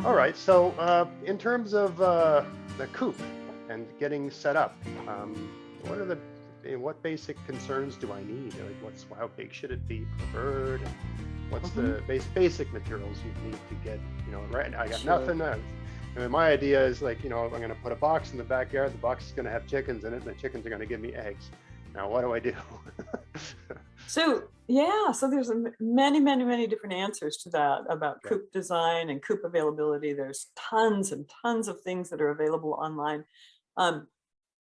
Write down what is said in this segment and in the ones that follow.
All right. So in terms of the coop and getting set up, what are what basic concerns do I need? Like, how big should it be per bird? What's the basic materials you need to get? Right. I got nothing. My idea is like, I'm going to put a box in the backyard. The box is going to have chickens in it, and the chickens are going to give me eggs. Now, what do I do? So there's many different answers to that about coop design and coop availability. There's tons and tons of things that are available online.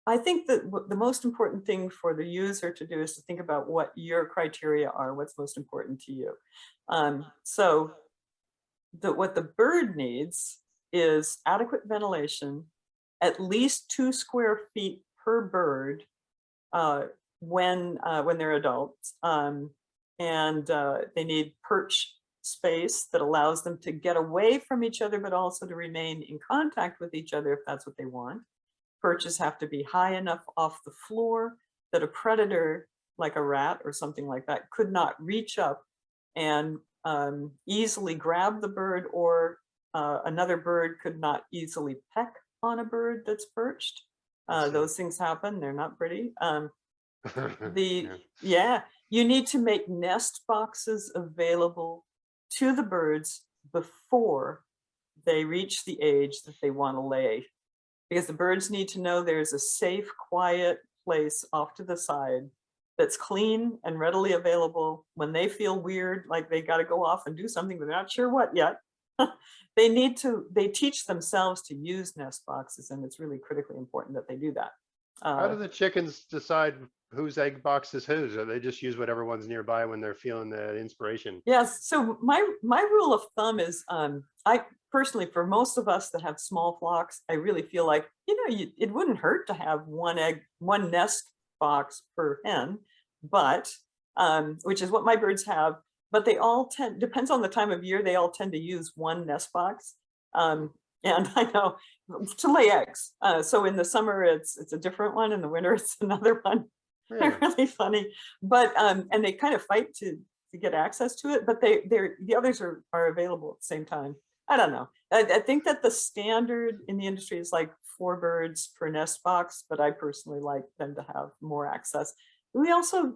I think that the most important thing for the user to do is to think about what your criteria are, what's most important to you. So what the bird needs is adequate ventilation, at least 2 square feet per bird when they're adults, and they need perch space that allows them to get away from each other, but also to remain in contact with each other if that's what they want. Perches have to be high enough off the floor that a predator, like a rat or something like that, could not reach up and easily grab the bird, or another bird could not easily peck on a bird that's perched. Those things happen. They're not pretty. You need to make nest boxes available to the birds before they reach the age that they want to lay, because the birds need to know there's a safe, quiet place off to the side that's clean and readily available. When they feel weird, like they got to go off and do something, but they're not sure what yet, they teach themselves to use nest boxes, and it's really critically important that they do that. How do the chickens decide whose egg box is whose? Or they just use whatever one's nearby when they're feeling the inspiration? Yes. So my rule of thumb is, I personally, for most of us that have small flocks, I really feel like, it wouldn't hurt to have one nest box per hen, but which is what my birds have. But they all depends on the time of year, they all tend to use one nest box. And I know, to lay eggs. So in the summer, it's a different one. In the winter, it's another one. Really? They're really funny, but and they kind of fight to get access to it. But the others are available at the same time. I don't know. I think that the standard in the industry is like 4 birds per nest box, but I personally like them to have more access. We also,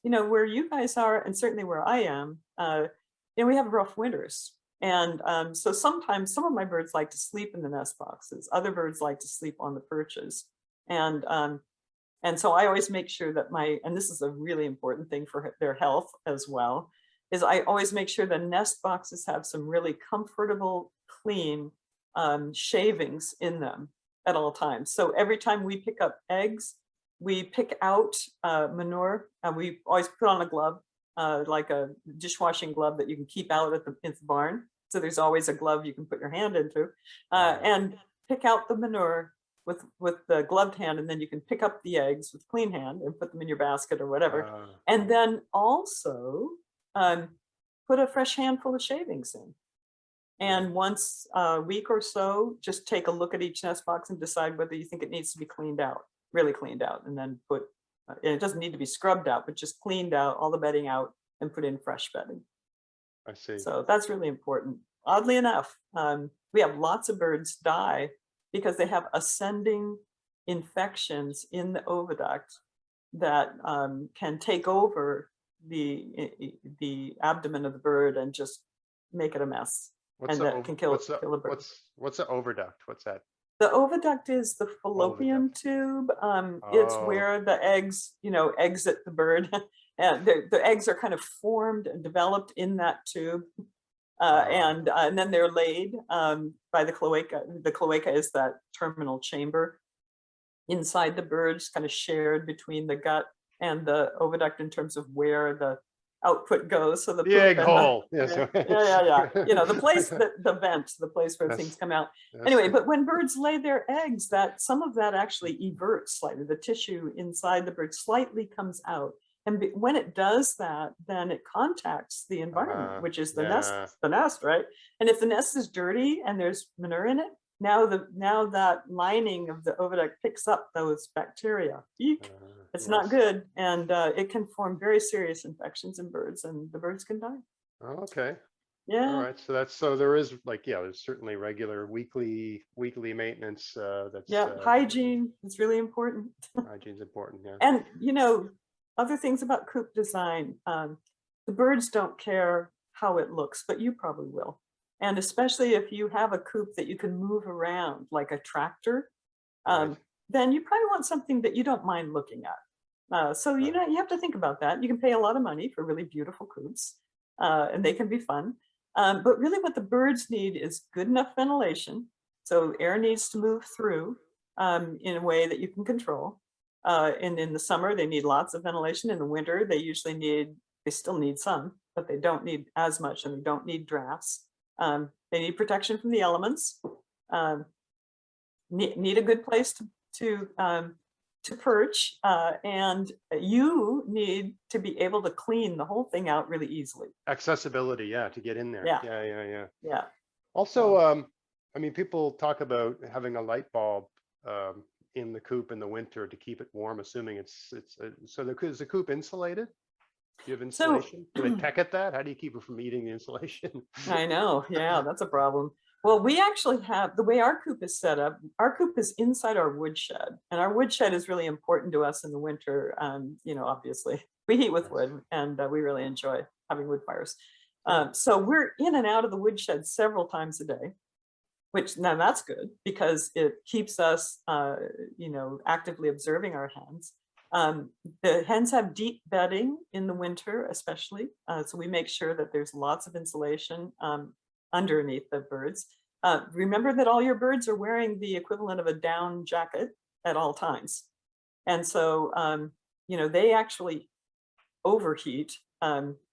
where you guys are, and certainly where I am, we have rough winters. And so sometimes some of my birds like to sleep in the nest boxes. Other birds like to sleep on the perches. And so I always make sure that and this is a really important thing for their health as well, is I always make sure the nest boxes have some really comfortable, clean shavings in them at all times. So every time we pick up eggs, we pick out manure, and we always put on a glove, like a dishwashing glove that you can keep out in the barn. So there's always a glove you can put your hand into, and pick out the manure with the gloved hand, and then you can pick up the eggs with clean hand and put them in your basket or whatever. And then also put a fresh handful of shavings in. And once a week or so, just take a look at each nest box and decide whether you think it needs to be cleaned out, really cleaned out, and then and it doesn't need to be scrubbed out, but just cleaned out, all the bedding out, and put in fresh bedding. I see. So that's really important. Oddly enough, we have lots of birds die because they have ascending infections in the oviduct that can take over the abdomen of the bird and just make it a mess. That can kill a bird. What's an oviduct? What's that? The oviduct is the fallopian tube. It's where the eggs, exit the bird. And the eggs are kind of formed and developed in that tube. And then they're laid by the cloaca. The cloaca is that terminal chamber inside the bird, just kind of shared between the gut and the oviduct in terms of where the output goes. So the egg hole. Yeah. The place, the vent, the place where things come out. Anyway, but when birds lay their eggs, that some of that actually everts slightly. The tissue inside the bird slightly comes out. And when it does that, then it contacts the environment, which is the nest, right? And if the nest is dirty and there's manure in it, now that lining of the oviduct picks up those bacteria. Eek. It's not good, and it can form very serious infections in birds, and the birds can die. Okay. Yeah. All right. So there is like, yeah, there's certainly regular weekly maintenance. That's Yeah. Hygiene is really important. hygiene's important. Yeah. And, other things about coop design, the birds don't care how it looks, but you probably will. And especially if you have a coop that you can move around like a tractor, Right. then you probably want something that you don't mind looking at. So, Right. you have to think about that. You can pay a lot of money for really beautiful coops, and they can be fun. But really what the birds need is good enough ventilation. So air needs to move through in a way that you can control. And in the summer, they need lots of ventilation. In the winter, they still need some, but they don't need as much, and they don't need drafts. They need protection from the elements, um, need a good place to perch, and you need to be able to clean the whole thing out really easily. Accessibility, yeah, to get in there. Yeah. Yeah. Yeah. Also, So, I mean, people talk about having a light bulb in the coop in the winter to keep it warm, assuming is the coop insulated? Do you have so insulation? Do they peck at that? How do you keep it from eating the insulation? I know, yeah, that's a problem. Well, we actually have, the way our coop is set up, our coop is inside our woodshed, and our woodshed is really important to us in the winter. Obviously, we heat with wood, and we really enjoy having wood fires. So we're in and out of the woodshed several times a day, which now that's good because it keeps us, actively observing our hens. The hens have deep bedding in the winter, especially. So we make sure that there's lots of insulation underneath the birds. Remember that all your birds are wearing the equivalent of a down jacket at all times. And so, they actually overheat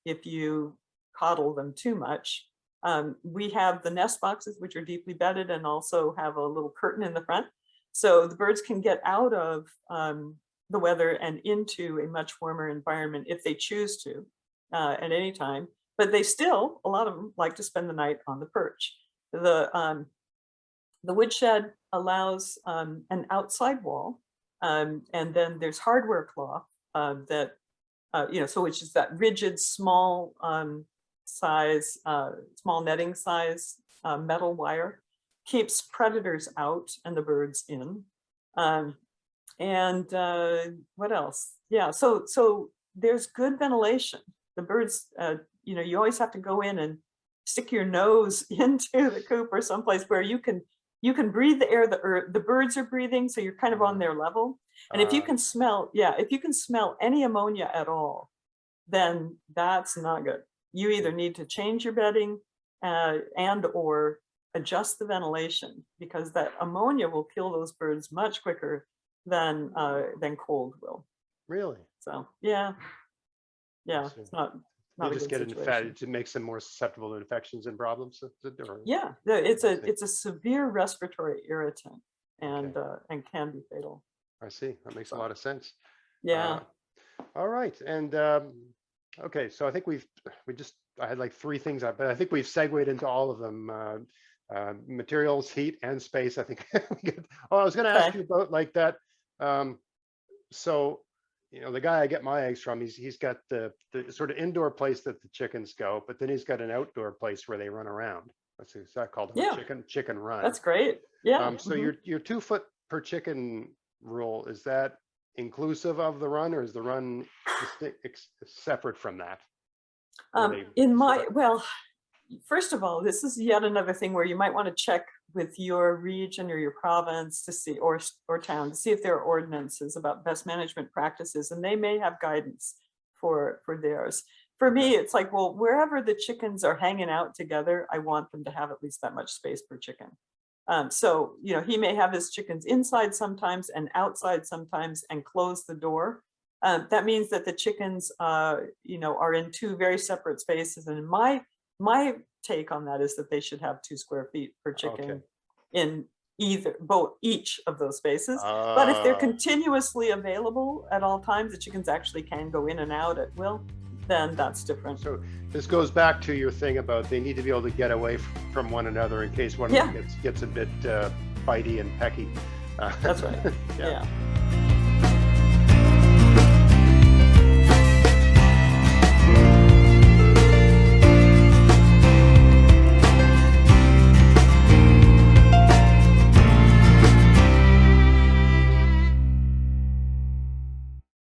if you coddle them too much. We have the nest boxes, which are deeply bedded and also have a little curtain in the front. So the birds can get out of the weather and into a much warmer environment if they choose to at any time. But they still, a lot of them like to spend the night on the perch. The woodshed allows an outside wall, and then there's hardware cloth that, so which is that rigid, small size, small netting size metal wire, keeps predators out and the birds in. And what else? Yeah, so there's good ventilation. The birds, you always have to go in and stick your nose into the coop or someplace where you can breathe the air the birds are breathing, so you're kind of on their level. And if you can smell any ammonia at all, then that's not good. You either need to change your bedding and or adjust the ventilation, because that ammonia will kill those birds much quicker than cold will. Really? So yeah, it's not You a just good get situation. infected. It makes them more susceptible to infections and problems. Yeah, it's a severe respiratory irritant and can be fatal. I see. That makes a lot of sense. Yeah. All right. And okay, so I think I had like three things, but I think we've segued into all of them. Materials, heat, and space. I think. I was going to ask you about like that. So, the guy I get my eggs from, he's got the sort of indoor place that the chickens go, but then he's got an outdoor place where they run around. Is that called chicken run? That's great. Yeah. So your 2 foot per chicken rule, is that inclusive of the run, or is the run separate from that? First of all, this is yet another thing where you might want to check with your region or your province to see, or town, to see if there are ordinances about best management practices, and they may have guidance for theirs. For me, it's like, well, wherever the chickens are hanging out together, I want them to have at least that much space per chicken. So, he may have his chickens inside sometimes and outside sometimes and close the door. That means that the chickens, are in 2 very separate spaces. And my take on that is that they should have 2 square feet per chicken in each of those spaces. But if they're continuously available at all times, the chickens actually can go in and out at will, then that's different. So this goes back to your thing about they need to be able to get away from one another in case one of them gets a bit bitey and pecky. That's right. Yeah.